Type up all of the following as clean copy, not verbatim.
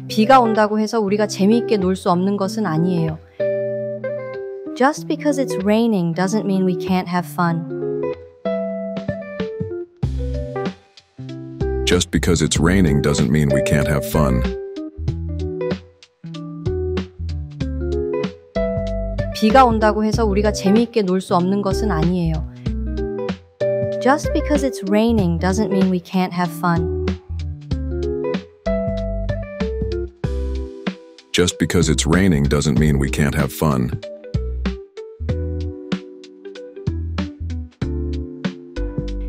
비가 온다고 해서 우리가 재미있게 놀 수 없는 것은 아니에요. Just because it's raining doesn't mean we can't have fun. Just because it's raining doesn't mean we can't have fun. 비가 온다고 해서 우리가 재미있게 놀 수 없는 것은 아니에요. Just because it's raining doesn't mean we can't have fun. Just because it's raining doesn't mean we can't have fun.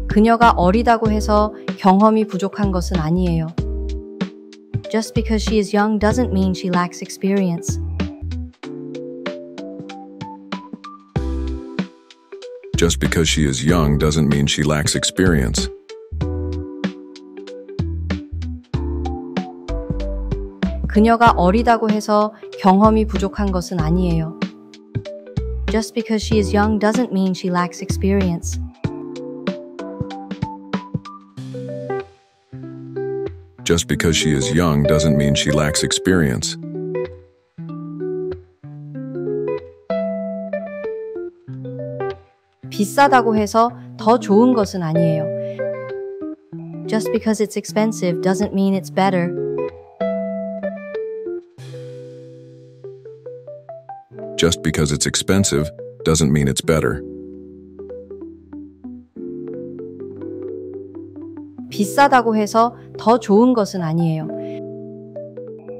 그녀가 어리다고 해서 경험이 부족한 것은 아니에요. Just because she is young doesn't mean she lacks experience. Just because she is young doesn't mean she lacks experience. 그녀가 어리다고 해서 경험이 부족한 것은 아니에요. Just because she is young doesn't mean she lacks experience. Just because she is young doesn't mean she lacks experience. 비싸다고 해서 더 좋은 것은 아니에요. Just because it's expensive doesn't mean it's better. Just because it's expensive doesn't mean it's better. 비싸다고 해서 더 좋은 것은 아니에요.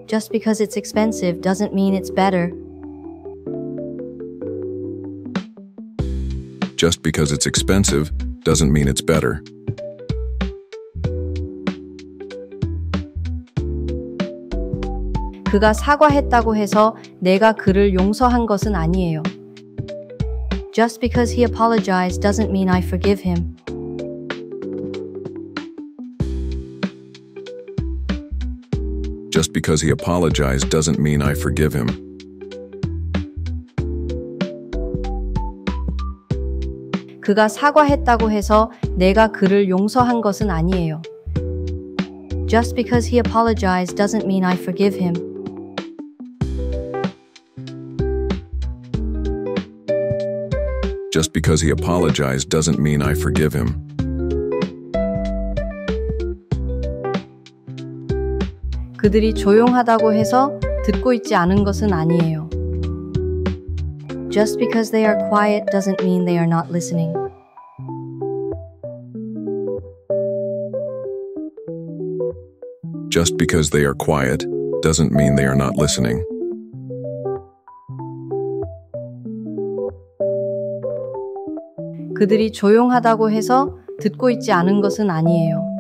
Just because it's expensive doesn't mean it's better. Just because it's expensive doesn't mean it's better. 그가 사과했다고 해서 내가 그를 용서한 것은 아니에요. Just because he apologized doesn't mean I forgive him. Just because he apologized doesn't mean I forgive him. 그가 사과했다고 해서 내가 그를 용서한 것은 아니에요. Just because he apologized doesn't mean I forgive him. Just because he apologized doesn't mean I forgive him. 그들이 조용하다고 해서 듣고 있지 않은 것은 아니에요. Just because they are quiet doesn't mean they are not listening. Just because they are quiet doesn't mean they are not listening. 그들이 조용하다고 해서 듣고 있지 않은 것은 아니에요.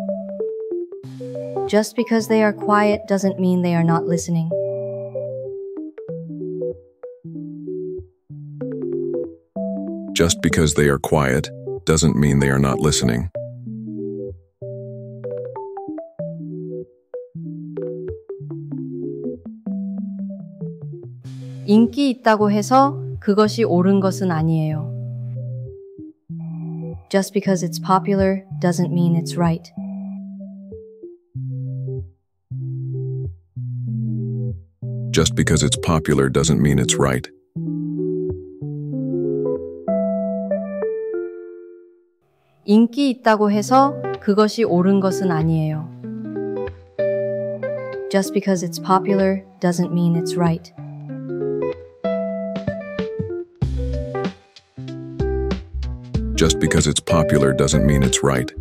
Just because they are quiet doesn't mean they are not listening. Just because they are quiet doesn't mean they are not listening. 인기 있다고 해서 그것이 옳은 것은 아니에요. Just because it's popular doesn't mean it's right. Just because it's popular doesn't mean it's right. 인기 있다고 해서 그것이 옳은 것은 아니에요. Just because it's popular doesn't mean it's right. Just because it's popular doesn't mean it's right.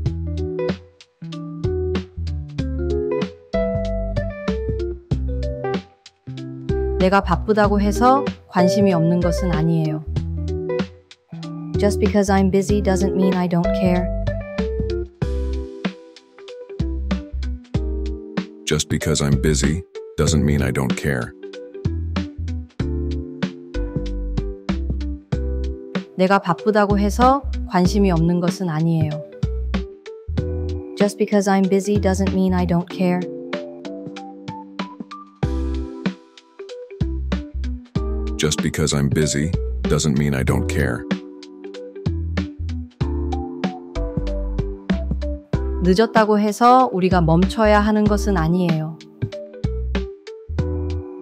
내가 바쁘다고 해서 관심이 없는 것은 아니에요. Just because I'm busy doesn't mean I don't care. Just because I'm busy doesn't mean I don't care. 내가 바쁘다고 해서 관심이 없는 것은 아니에요. Just because I'm busy doesn't mean I don't care. Just because I'm busy doesn't mean I don't care. 늦었다고 해서 우리가 멈춰야 하는 것은 아니에요.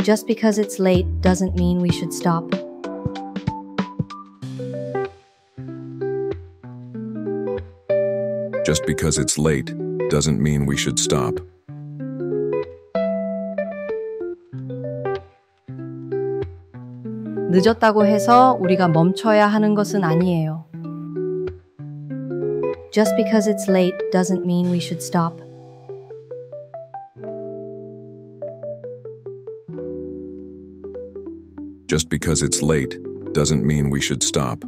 Just because it's late doesn't mean we should stop. Just because it's late doesn't mean we should stop. 늦었다고 해서 우리가 멈춰야 하는 것은 아니에요. Just because it's late doesn't mean we should stop. Just because it's late doesn't mean we should stop.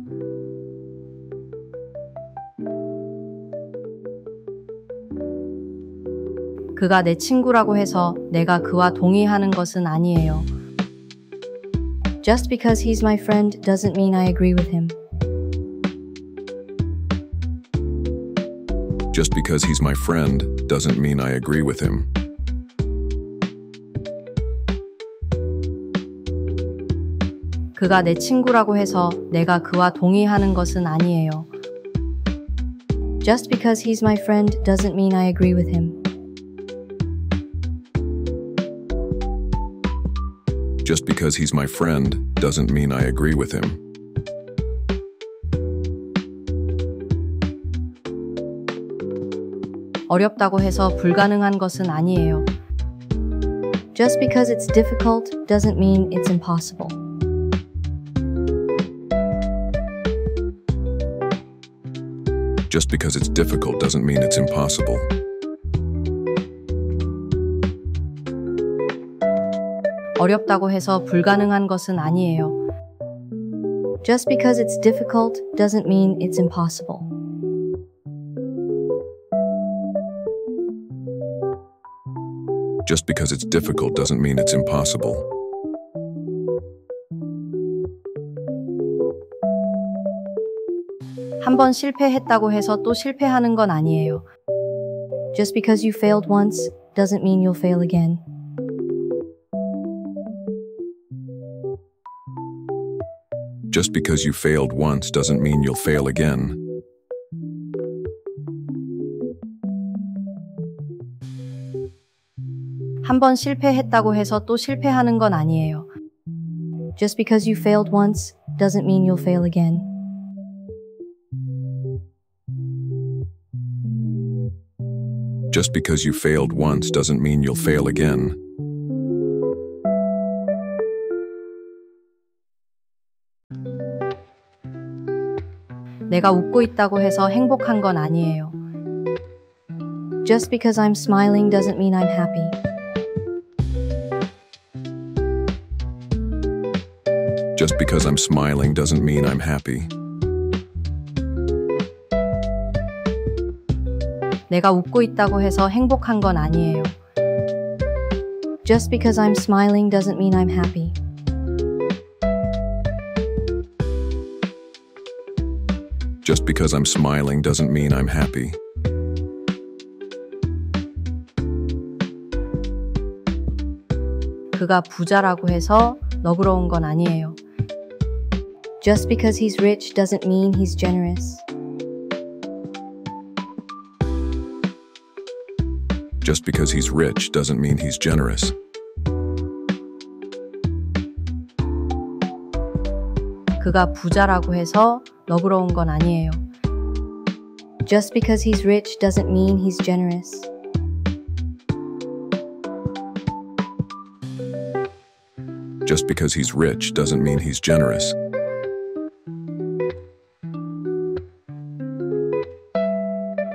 그가 내 친구라고 해서 내가 그와 동의하는 것은 아니에요. Just because he's my friend doesn't mean I agree with him. Just because he's my friend doesn't mean I agree with him. 그가 내 친구라고 해서 내가 그와 동의하는 것은 아니에요. Just because he's my friend doesn't mean I agree with him. Just because he's my friend doesn't mean I agree with him. 어렵다고 해서 불가능한 것은 아니에요. Just because it's difficult doesn't mean it's impossible. Just because it's difficult doesn't mean it's impossible. 어렵다고 해서 불가능한 것은 아니에요. Just because it's difficult doesn't mean it's impossible. Just because it's difficult doesn't mean it's impossible. 한 번 실패했다고 해서 또 실패하는 건 아니에요. Just because you failed once doesn't mean you'll fail again. Just because you failed once doesn't mean you'll fail again. 한 번 실패했다고 해서 또 실패하는 건 아니에요. Just because you failed once doesn't mean you'll fail again. Just because you failed once doesn't mean you'll fail again. 내가 웃고 있다고 해서 행복한 건 아니에요. Just because I'm smiling doesn't mean I'm happy. Just because I'm smiling doesn't mean I'm happy. 내가 웃고 있다고 해서 행복한 건 아니에요. Just because I'm smiling doesn't mean I'm happy. Just because I'm smiling doesn't mean I'm happy. 그가 부자라고 해서 너그러운 건 아니에요. Just because he's rich doesn't mean he's generous. Just because he's rich doesn't mean he's generous. 그가 부자라고 해서 너그러운 건 아니에요. Just because he's rich doesn't mean he's generous. Just because he's rich doesn't mean he's generous.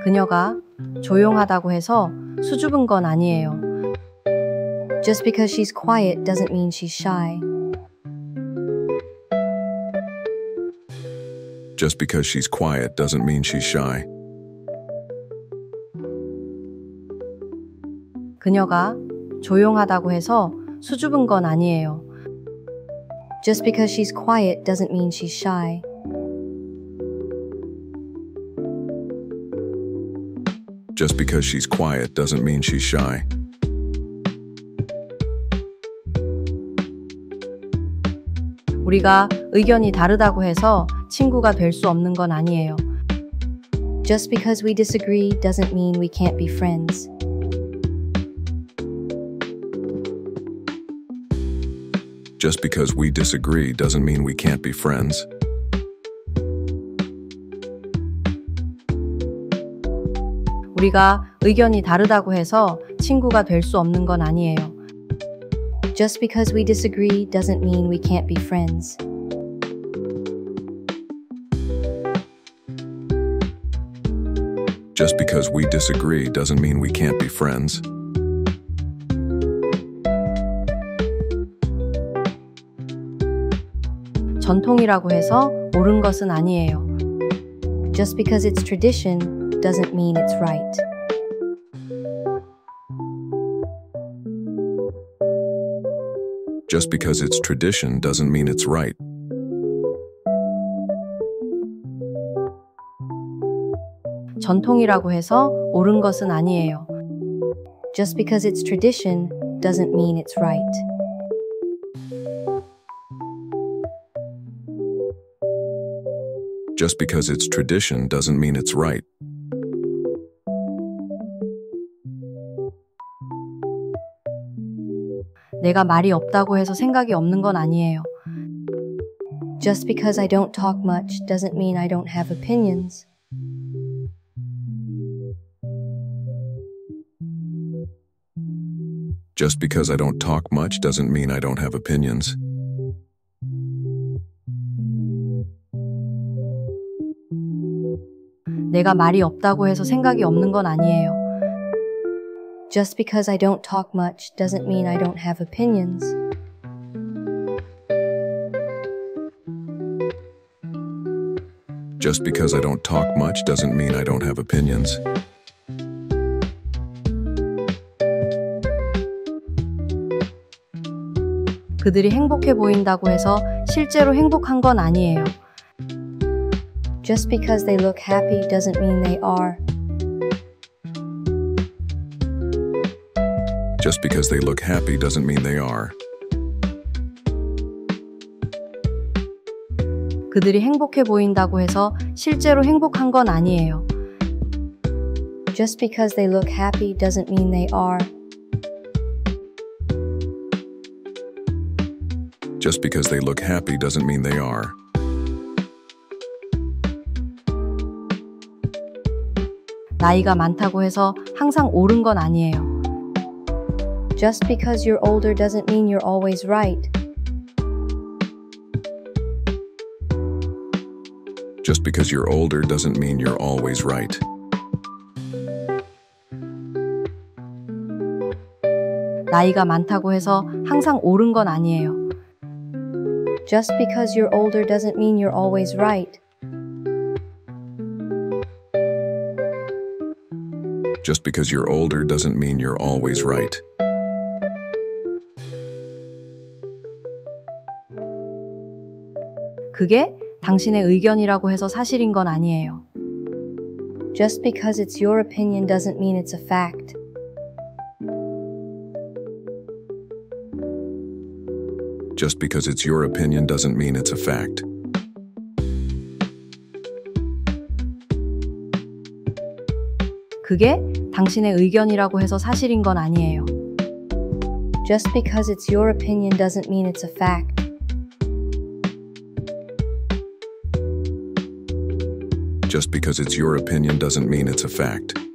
그녀가 조용하다고 해서 수줍은 건 아니에요. Just because she's quiet doesn't mean she's shy. Just because she's quiet doesn't mean she's shy. 그녀가 조용하다고 해서 수줍은 건 아니에요. Just because she's quiet doesn't mean she's shy. Just because she's quiet doesn't mean she's shy. 우리가 의견이 다르다고 해서 친구가 될 수 없는 건 아니에요. Just because we disagree doesn't mean we can't be friends. Just because we disagree doesn't mean we can't be friends. 우리가 의견이 다르다고 해서 친구가 될 수 없는 건 아니에요. Just because we disagree doesn't mean we can't be friends. Just because we disagree doesn't mean we can't be friends. 전통이라고 해서 옳은 것은 아니에요. Just because it's tradition doesn't mean it's right. Just because it's tradition doesn't mean it's right. 전통이라고 해서 옳은 것은 아니에요. Just because it's tradition doesn't mean it's right. Just because it's tradition doesn't mean it's right. 내가 말이 없다고 해서 생각이 없는 건 아니에요. Just because I don't talk much doesn't mean I don't have opinions. Just because I don't talk much doesn't mean I don't have opinions. 내가 말이 없다고 해서 생각이 없는 건 아니에요. Just because I don't talk much doesn't mean I don't have opinions. Just because I don't talk much doesn't mean I don't have opinions. 그들이 행복해 보인다고 해서 실제로 행복한 건 아니에요. Just because they look happy doesn't mean they are. Just because they look happy doesn't mean they are. 그들이 행복해 보인다고 해서 실제로 행복한 건 아니에요. Just because they look happy doesn't mean they are. Just because they look happy doesn't mean they are. 나이가 많다고 해서 항상 옳은 건 아니에요. Just because you're older doesn't mean you're always right. Just because you're older doesn't mean you're always right. 나이가 많다고 해서 항상 옳은 건 아니에요. Just because you're older doesn't mean you're always right. Just because you're older doesn't mean you're always right. 그게 당신의 의견이라고 해서 사실인 건 아니에요. Just because it's your opinion doesn't mean it's a fact. Just because it's your opinion doesn't mean it's a fact. 그게 당신의 의견이라고 해서 사실인 건 아니에요. Just because it's your opinion doesn't mean it's a fact. Just because it's your opinion doesn't mean it's a fact.